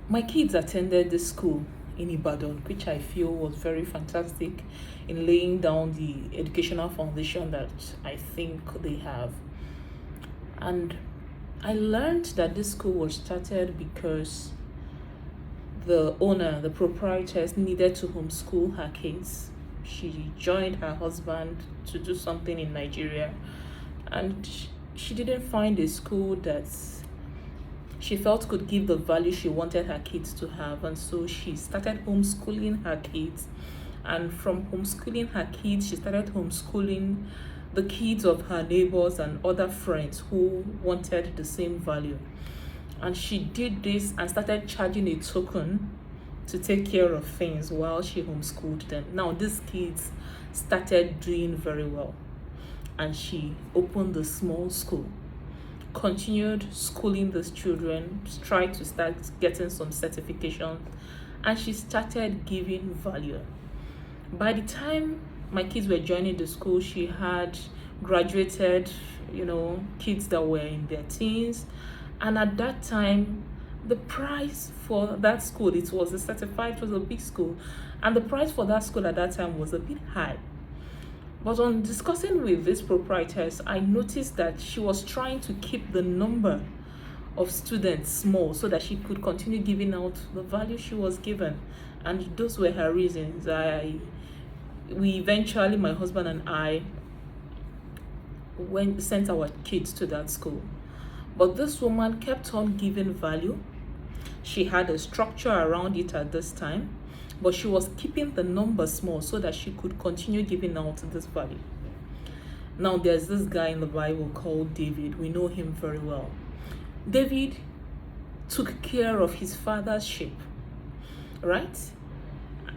My kids attended this school in Ibadan, which I feel was very fantastic in laying down the educational foundation that I think they have. And I learned that this school was started because the owner, the proprietress, needed to homeschool her kids. She joined her husband to do something in Nigeria, and she didn't find a school that she felt could give the value she wanted her kids to have. And so she started homeschooling her kids. And from homeschooling her kids, she started homeschooling the kids of her neighbors and other friends who wanted the same value. And she did this and started charging a token to take care of things while she homeschooled them. Now, these kids started doing very well, and she opened a small school, continued schooling these children, tried to start getting some certifications, and she started giving value. By the time my kids were joining the school, she had graduated, kids that were in their teens. And at that time, the price for that school, it was a big school, and the price for that school at that time was a bit high. But on discussing with this proprietress, I noticed that she was trying to keep the number of students small so that she could continue giving out the value she was given. And those were her reasons. We eventually, my husband and I, sent our kids to that school. But this woman kept on giving value. She had a structure around it at this time, but she was keeping the number small so that she could continue giving out this value. Now, there's this guy in the Bible called David. We know him very well. David took care of his father's sheep, right?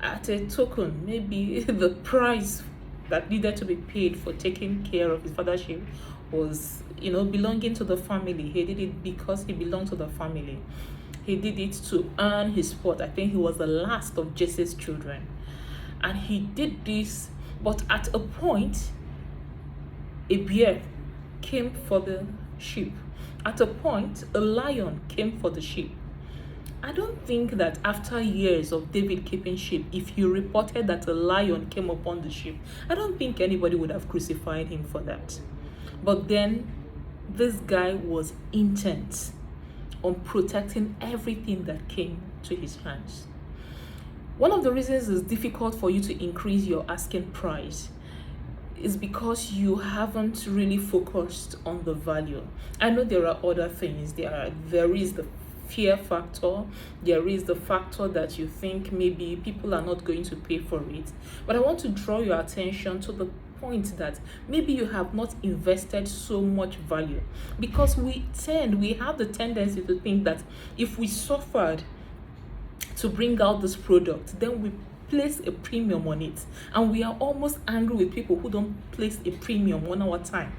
At a token, maybe the price that needed to be paid for taking care of his father's sheep was, belonging to the family. He did it because he belonged to the family. He did it to earn his spot. I think he was the last of Jesse's children. And he did this, but at a point, a bear came for the sheep. At a point, a lion came for the sheep. I don't think that after years of David keeping sheep, if you reported that a lion came upon the sheep, I don't think anybody would have crucified him for that. But then, this guy was intent on protecting everything that came to his hands. One of the reasons it's difficult for you to increase your asking price is because you haven't really focused on the value. I know there are other things. There is the fear factor. There is the factor that you think maybe people are not going to pay for it. But I want to draw your attention to the point that maybe you have not invested so much value, because we have the tendency to think that if we suffered to bring out this product, then we place a premium on it, and we are almost angry with people who don't place a premium on our time.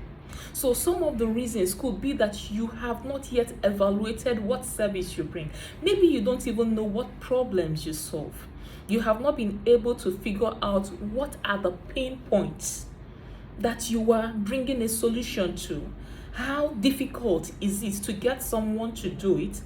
So some of the reasons could be that you have not yet evaluated what service you bring. Maybe you don't even know what problems you solve. You have not been able to figure out what are the pain points that you are bringing a solution to. How difficult is it to get someone to do it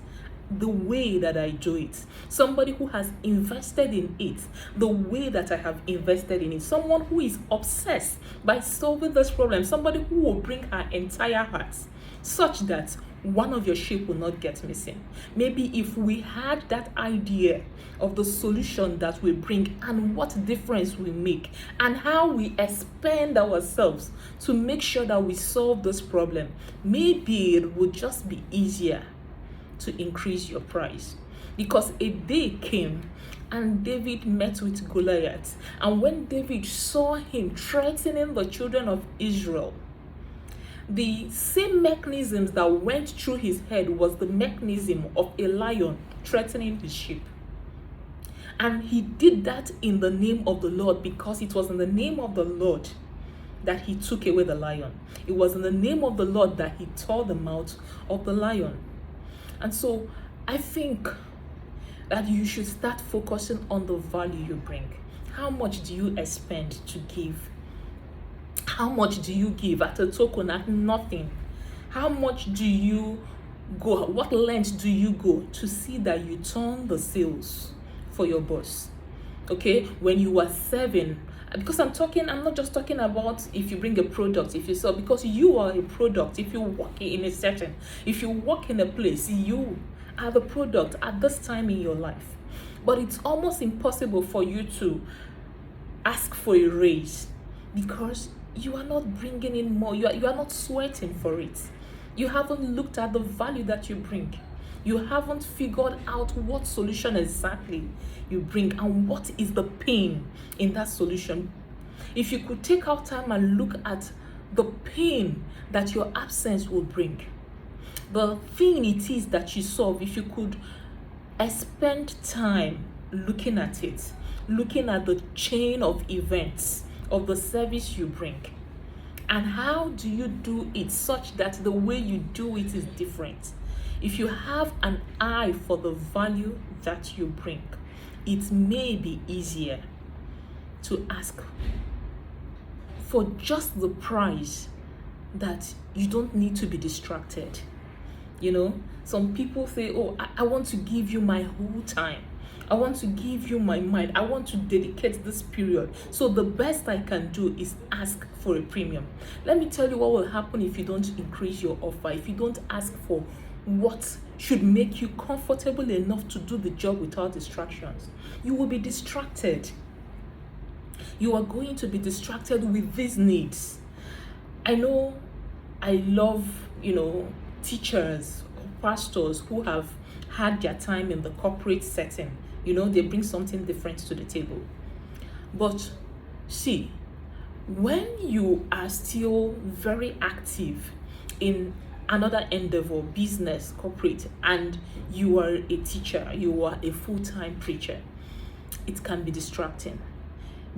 the way that I do it? Somebody who has invested in it the way that I have invested in it. Someone who is obsessed by solving this problem. Somebody who will bring her entire heart, such that one of your sheep will not get missing. Maybe if we had that idea of the solution that we bring and what difference we make and how we expend ourselves to make sure that we solve this problem, maybe it would just be easier to increase your price. Because a day came and David met with Goliath, and when David saw him threatening the children of Israel, the same mechanisms that went through his head was the mechanism of a lion threatening his sheep. And he did that in the name of the Lord, because it was in the name of the Lord that he took away the lion. It was in the name of the Lord that he tore the mouth of the lion. And so I think that you should start focusing on the value you bring. How much do you expend to give? How much do you give at a token, at nothing? How much do you go, what length do you go to see that you turn the sales for your boss? Okay, when you are serving, because I'm not just talking about if you bring a product, if you sell, because you are a product. If you work in a setting, if you work in a place, you are the product at this time in your life. But it's almost impossible for you to ask for a raise because you are not bringing in more. You are not sweating for it. You haven't looked at the value that you bring. You haven't figured out what solution exactly you bring and what is the pain in that solution. If you could take out time and look at the pain that your absence will bring, the thing it is that you solve, if you could spend time looking at it, looking at the chain of events of the service you bring, and how do you do it such that the way you do it is different. If you have an eye for the value that you bring, it may be easier to ask for just the price that you don't need to be distracted. You know, some people say, oh, I want to give you my whole time. I want to give you my mind. I want to dedicate this period. So the best I can do is ask for a premium. Let me tell you what will happen if you don't increase your offer, if you don't ask for what should make you comfortable enough to do the job without distractions. You will be distracted. You are going to be distracted with these needs. I know I love, teachers or pastors who have had their time in the corporate setting. They bring something different to the table. But see, when you are still very active in another endeavor, business, corporate, and you are a teacher, you are a full-time preacher, it can be distracting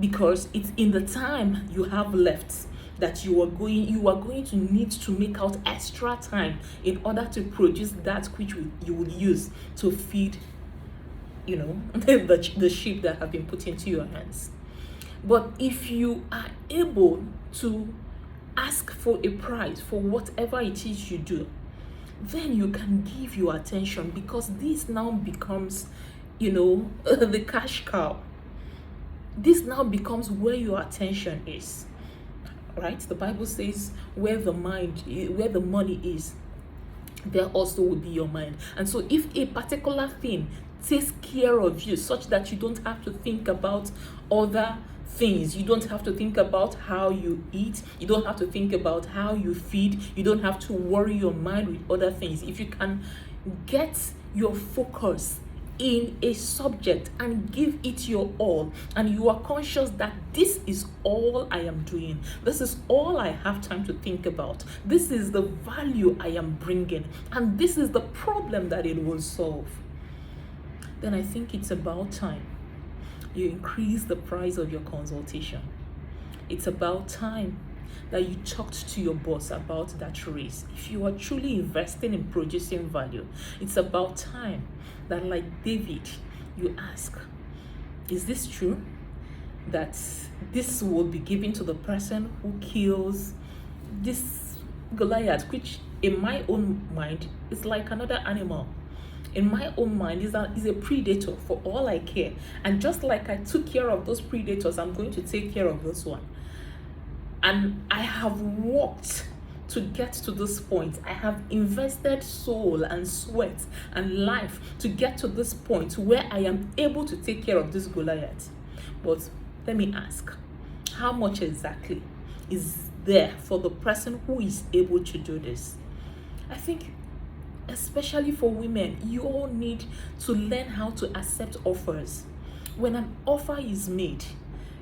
because it's in the time you have left that you are going to need to make out extra time in order to produce that which you will use to feed the sheep that have been put into your hands. But if you are able to ask for a price for whatever it is you do, then you can give your attention, because this now becomes the cash cow. This now becomes where your attention is, right? The Bible says where the money is, there also will be your mind. And so if a particular thing takes care of you such that you don't have to think about other things, you don't have to think about how you eat, you don't have to think about how you feed, you don't have to worry your mind with other things. If you can get your focus in a subject and give it your all, and you are conscious that this is all I am doing, this is all I have time to think about, this is the value I am bringing, and this is the problem that it will solve, then I think it's about time you increase the price of your consultation. It's about time that you talked to your boss about that raise. If you are truly investing in producing value, it's about time that, like David, you ask, is this true that this will be given to the person who kills this Goliath, which in my own mind is like another animal? In my own mind is a predator for all I care. And just like I took care of those predators, I'm going to take care of this one. And I have worked to get to this point. I have invested soul and sweat and life to get to this point where I am able to take care of this Goliath. But let me ask, how much exactly is there for the person who is able to do this? I think especially for women, you all need to learn how to accept offers. When an offer is made,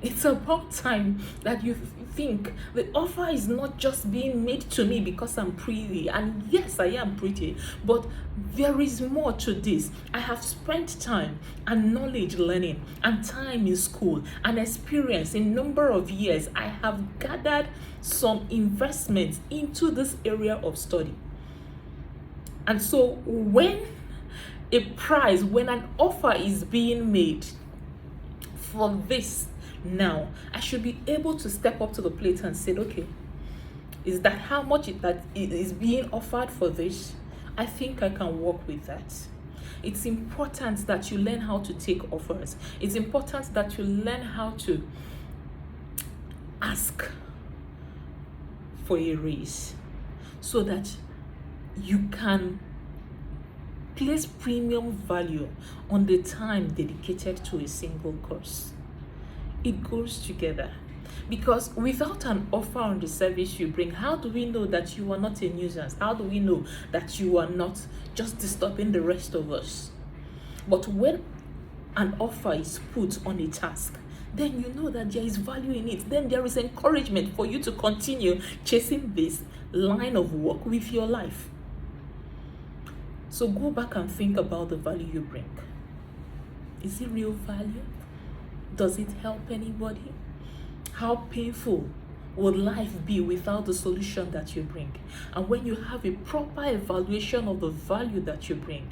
it's about time that you think the offer is not just being made to me because I'm pretty. And yes, I am pretty, but there is more to this. I have spent time and knowledge learning and time in school and experience in number of years. I have gathered some investments into this area of study. And so when an offer is being made for this, now I should be able to step up to the plate and say, okay, is that how much that is being offered for this? I think I can work with that. It's important that you learn how to take offers. It's important that you learn how to ask for a raise so that you can place premium value on the time dedicated to a single course. It goes together. Because without an offer on the service you bring, how do we know that you are not a nuisance? How do we know that you are not just disturbing the rest of us? But when an offer is put on a task, then you know that there is value in it. Then there is encouragement for you to continue chasing this line of work with your life. So go back and think about the value you bring. Is it real value? Does it help anybody? How painful would life be without the solution that you bring? And when you have a proper evaluation of the value that you bring,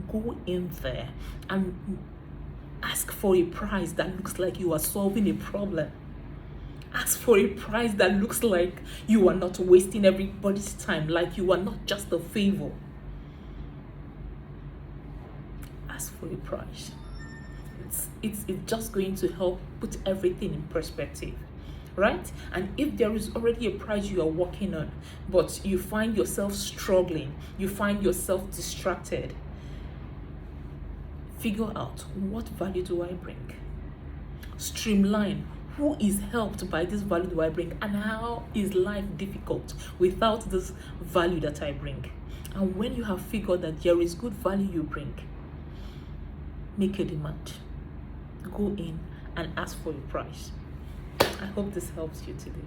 go in there and ask for a price that looks like you are solving a problem. Ask for a price that looks like you are not wasting everybody's time, like you are not just a favor. Ask for a price. It's just going to help put everything in perspective, right? And if there is already a price you are working on, but you find yourself struggling, you find yourself distracted, figure out, what value do I bring? Streamline, who is helped by this value do I bring, and how is life difficult without this value that I bring? And when you have figured that there is good value you bring, make a demand. Go in and ask for a price. I hope this helps you today.